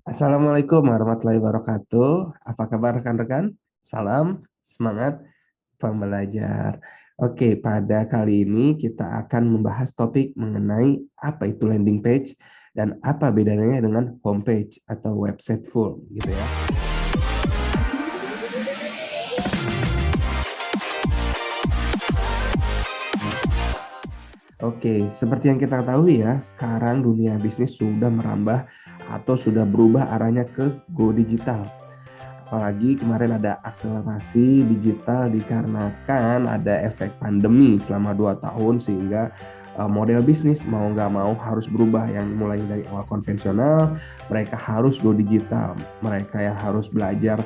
Assalamualaikum warahmatullahi wabarakatuh. Apa kabar rekan-rekan? Salam semangat pembelajar. Oke, pada kali ini kita akan membahas topik mengenai apa itu landing page dan apa bedanya dengan homepage atau website full gitu ya. Oke, seperti yang kita ketahui ya, sekarang dunia bisnis sudah merambah atau sudah berubah arahnya ke go digital. Apalagi kemarin ada akselerasi digital dikarenakan ada efek pandemi selama 2 tahun sehingga model bisnis mau nggak mau harus berubah, yang mulai dari awal konvensional mereka harus go digital, mereka yang harus belajar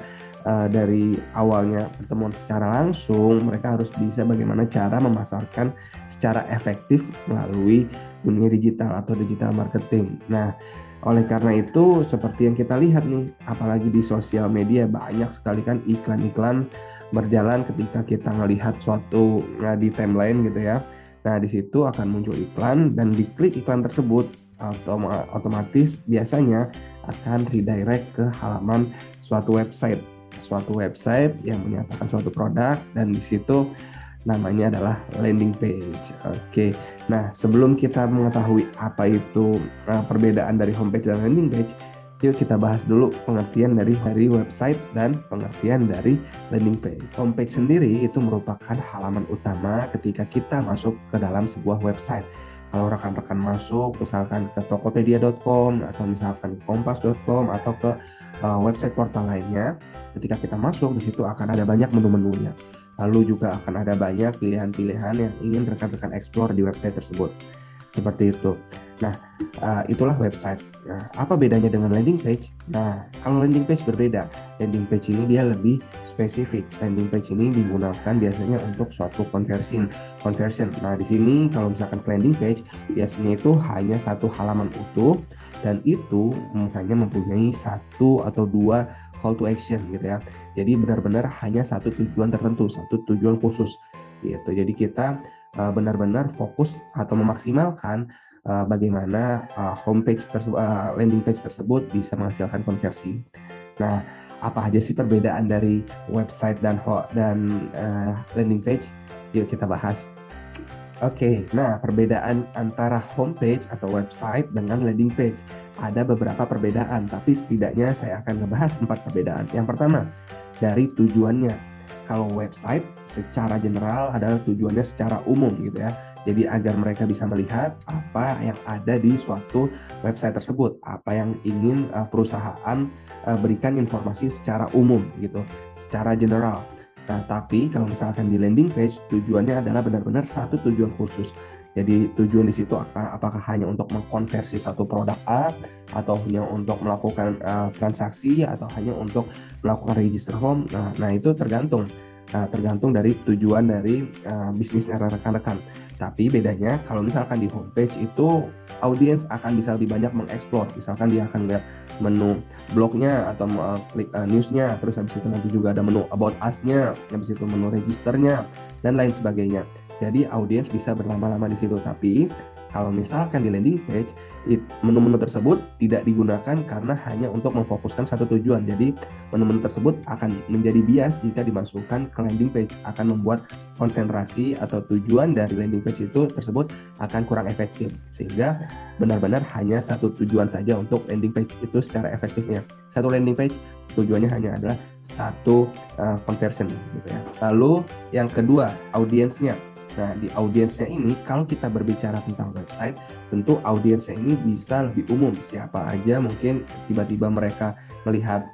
dari awalnya pertemuan secara langsung, mereka harus bisa bagaimana cara memasarkan secara efektif melalui dunia digital atau digital marketing. Nah, oleh karena itu, seperti yang kita lihat nih, apalagi di sosial media banyak sekali kan iklan-iklan berjalan ketika kita melihat suatu di timeline gitu ya. Nah, di situ akan muncul iklan dan diklik iklan tersebut otomatis biasanya akan redirect ke halaman suatu website yang menyatakan suatu produk, dan di situ namanya adalah landing page. Oke. Nah, sebelum kita mengetahui apa itu perbedaan dari homepage dan landing page, yuk kita bahas dulu pengertian dari website dan pengertian dari landing page. Homepage sendiri itu merupakan halaman utama ketika kita masuk ke dalam sebuah website. Kalau rekan-rekan masuk misalkan ke tokopedia.com atau misalkan kompas.com atau ke website portal lainnya, ketika kita masuk di situ akan ada banyak menu-menunya. Lalu juga akan ada banyak pilihan-pilihan yang ingin rekan-rekan explore di website tersebut. Seperti itu. Nah, itulah website. Nah, apa bedanya dengan landing page? Nah, kalau landing page berbeda. Landing page ini dia lebih spesifik. Landing page ini digunakan biasanya untuk suatu conversion. Nah, di sini kalau misalkan ke landing page, biasanya itu hanya satu halaman utuh dan itu hanya mempunyai satu atau dua call to action gitu ya. Jadi benar-benar hanya satu tujuan tertentu, satu tujuan khusus gitu. Jadi kita benar-benar fokus atau memaksimalkan bagaimana landing page tersebut bisa menghasilkan konversi. Nah, apa aja sih perbedaan dari website dan landing page? Yuk kita bahas. Oke, nah perbedaan antara homepage atau website dengan landing page. Ada beberapa perbedaan, tapi setidaknya saya akan membahas 4 perbedaan. Yang pertama, dari tujuannya. Kalau website secara general adalah tujuannya secara umum gitu ya. Jadi agar mereka bisa melihat apa yang ada di suatu website tersebut, apa yang ingin perusahaan berikan informasi secara umum gitu, secara general. Nah, tapi kalau misalkan di landing page tujuannya adalah benar-benar satu tujuan khusus. Jadi tujuan di situ apakah hanya untuk mengkonversi satu produk A, atau hanya untuk melakukan transaksi, atau hanya untuk melakukan register home. Nah itu tergantung dari tujuan dari bisnisnya rekan-rekan. Tapi bedanya kalau misalkan di homepage itu audiens akan bisa lebih banyak mengeksplor. Misalkan dia akan lihat menu blognya atau klik newsnya, terus habis itu nanti juga ada menu about us-nya, habis itu menu registernya dan lain sebagainya. Jadi audiens bisa berlama-lama di situ. Tapi kalau misalkan di landing page, menu-menu tersebut tidak digunakan karena hanya untuk memfokuskan satu tujuan. Jadi menu-menu tersebut akan menjadi bias jika dimasukkan ke landing page, akan membuat konsentrasi atau tujuan dari landing page itu tersebut akan kurang efektif, sehingga benar-benar hanya satu tujuan saja untuk landing page itu secara efektifnya. Satu landing page tujuannya hanya adalah satu conversion gitu ya. Lalu yang kedua, audiensnya. Nah, di audiensnya ini, kalau kita berbicara tentang website, tentu audiensnya ini bisa lebih umum. Siapa aja mungkin tiba-tiba mereka melihat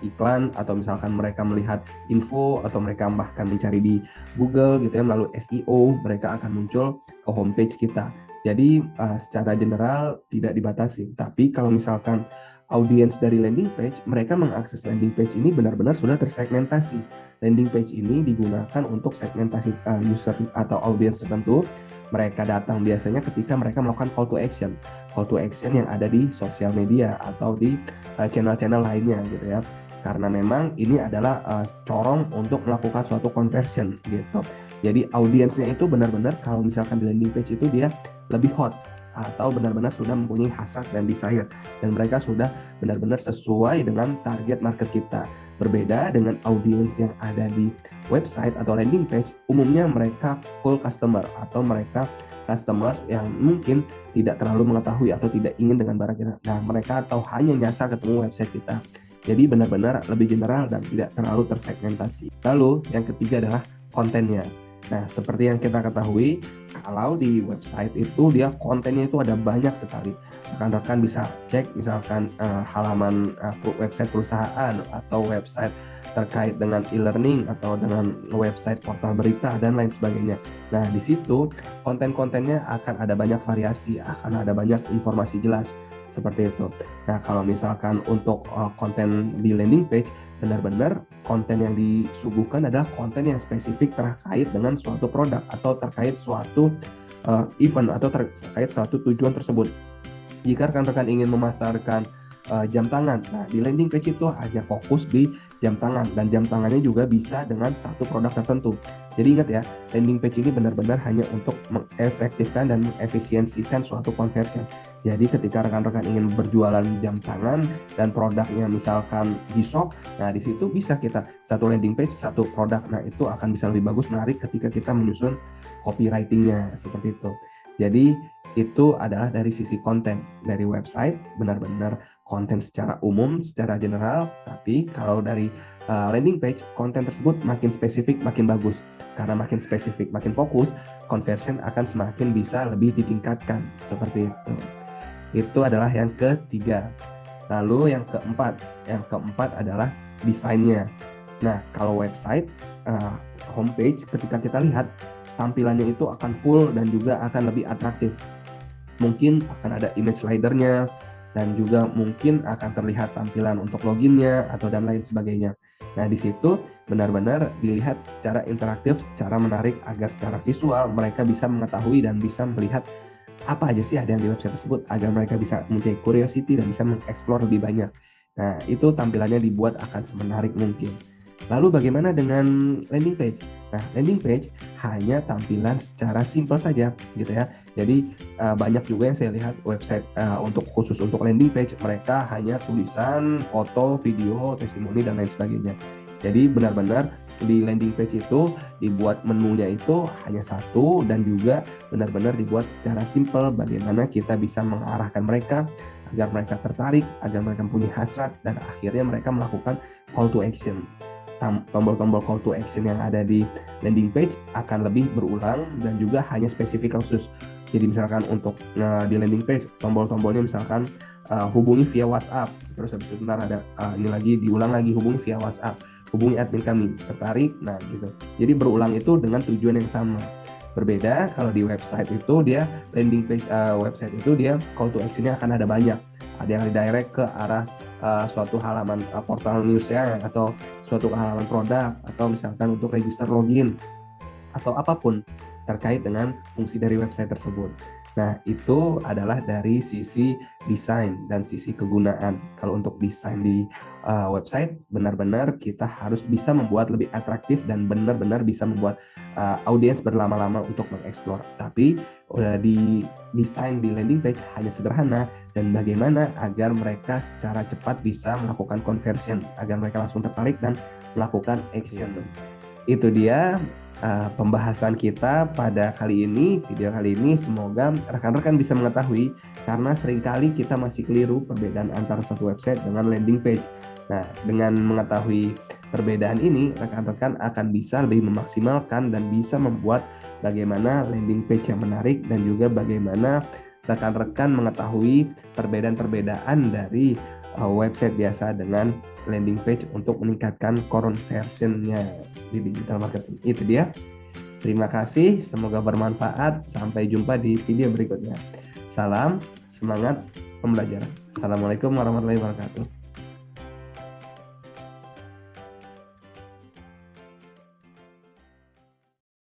iklan, atau misalkan mereka melihat info, atau mereka bahkan mencari di Google gitu ya, melalui SEO, mereka akan muncul ke homepage kita. Jadi secara general tidak dibatasi. Tapi kalau misalkan audiens dari landing page, mereka mengakses landing page ini benar-benar sudah tersegmentasi. Landing page ini digunakan untuk segmentasi user atau audiens tertentu. Mereka datang biasanya ketika mereka melakukan call to action. Call to action yang ada di sosial media atau di channel-channel lainnya gitu ya. Karena memang ini adalah corong untuk melakukan suatu conversion gitu. Jadi audiensnya itu benar-benar kalau misalkan di landing page itu dia lebih hot atau benar-benar sudah mempunyai hasrat dan desire, dan mereka sudah benar-benar sesuai dengan target market kita. Berbeda dengan audiens yang ada di website atau landing page, umumnya mereka full customer atau mereka customers yang mungkin tidak terlalu mengetahui atau tidak ingin dengan barang kita. Nah, mereka atau hanya nyasar ketemu website kita. Jadi benar-benar lebih general dan tidak terlalu tersegmentasi. Lalu yang ketiga adalah kontennya. Nah, seperti yang kita ketahui, kalau di website itu dia kontennya itu ada banyak sekali. Rekan-rekan bisa cek misalkan halaman website perusahaan atau website terkait dengan e-learning atau dengan website portal berita dan lain sebagainya. Nah, di situ konten-kontennya akan ada banyak variasi, akan ada banyak informasi jelas seperti itu. Nah, kalau misalkan untuk konten di landing page, benar-benar konten yang disuguhkan adalah konten yang spesifik terkait dengan suatu produk atau terkait suatu event atau terkait suatu tujuan tersebut. Jika rekan-rekan ingin memasarkan jam tangan, nah di landing page itu hanya fokus di jam tangan, dan jam tangannya juga bisa dengan satu produk tertentu. Jadi ingat ya, landing page ini benar-benar hanya untuk mengefektifkan dan mengefisiensikan suatu conversion. Jadi ketika rekan-rekan ingin berjualan jam tangan dan produknya misalkan G-Shock, nah di situ bisa kita satu landing page, satu produk. Nah itu akan bisa lebih bagus, menarik ketika kita menyusun copywritingnya seperti itu. Jadi itu adalah dari sisi konten. Dari website benar-benar konten secara umum, secara general, tapi kalau dari landing page, konten tersebut makin spesifik, makin bagus. Karena makin spesifik, makin fokus, conversion akan semakin bisa lebih ditingkatkan. Seperti itu. Itu adalah yang ketiga. Lalu yang keempat adalah desainnya. Nah, kalau website, homepage, ketika kita lihat, tampilannya itu akan full dan juga akan lebih atraktif. Mungkin akan ada image slidernya, dan juga mungkin akan terlihat tampilan untuk loginnya atau dan lain sebagainya. Nah, di situ benar-benar dilihat secara interaktif, secara menarik agar secara visual mereka bisa mengetahui dan bisa melihat apa aja sih ada yang di website tersebut agar mereka bisa mempunyai curiosity dan bisa mengeksplor lebih banyak. Nah, itu tampilannya dibuat akan semenarik mungkin. Lalu bagaimana dengan landing page? Nah, landing page hanya tampilan secara simpel saja gitu ya. Jadi banyak juga yang saya lihat website khusus untuk landing page, mereka hanya tulisan, foto, video, testimoni dan lain sebagainya. Jadi benar-benar di landing page itu dibuat menunya itu hanya satu, dan juga benar-benar dibuat secara simpel bagaimana kita bisa mengarahkan mereka agar mereka tertarik, agar mereka mempunyai hasrat, dan akhirnya mereka melakukan call to action. Tombol-tombol call to action yang ada di landing page akan lebih berulang dan juga hanya spesifik khusus. Jadi misalkan untuk di landing page, tombol-tombolnya misalkan hubungi via WhatsApp, terus habis itu ntar ada ini lagi diulang lagi, hubungi via WhatsApp, hubungi admin kami, tertarik, nah gitu. Jadi berulang itu dengan tujuan yang sama. Berbeda kalau di website itu dia landing page website itu dia call to action-nya akan ada banyak. Ada yang redirect ke arah suatu halaman portal newsnya, atau suatu halaman produk, atau misalkan untuk register login atau apapun terkait dengan fungsi dari website tersebut. Nah, itu adalah dari sisi desain dan sisi kegunaan. Kalau untuk desain di website, benar-benar kita harus bisa membuat lebih atraktif dan benar-benar bisa membuat audiens berlama-lama untuk mengeksplor. Tapi di desain di landing page hanya sederhana, dan bagaimana agar mereka secara cepat bisa melakukan conversion, agar mereka langsung tertarik dan melakukan action. Itu dia pembahasan kita pada kali ini, video kali ini. Semoga rekan-rekan bisa mengetahui, karena seringkali kita masih keliru perbedaan antara satu website dengan landing page. Nah, dengan mengetahui perbedaan ini, rekan-rekan akan bisa lebih memaksimalkan dan bisa membuat bagaimana landing page yang menarik, dan juga bagaimana rekan-rekan mengetahui perbedaan-perbedaan dari website biasa dengan landing page untuk meningkatkan conversion-nya di digital marketing. Itu dia. Terima kasih, semoga bermanfaat. Sampai jumpa di video berikutnya. Salam semangat pembelajaran. Assalamualaikum warahmatullahi wabarakatuh.